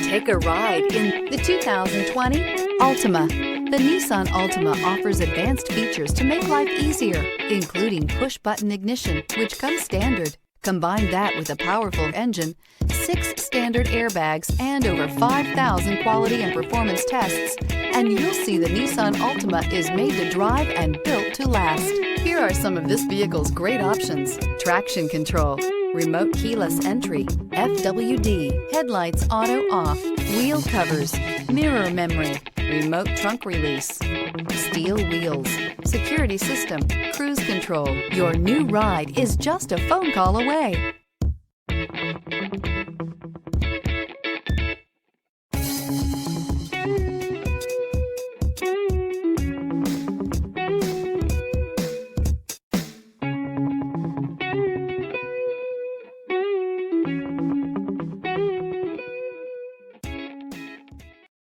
Take a ride in the 2020 Altima. The Nissan Altima offers advanced features to make life easier, including push-button ignition, which comes standard. Combine that with a powerful engine, 6 standard airbags, and over 5,000 quality and performance tests, and you'll see the Nissan Altima is made to drive and built to last. Here are some of this vehicle's great options: traction control, remote keyless entry, FWD, headlights auto off, wheel covers, mirror memory, remote trunk release, steel wheels, security system, cruise control. Your new ride is just a phone call away.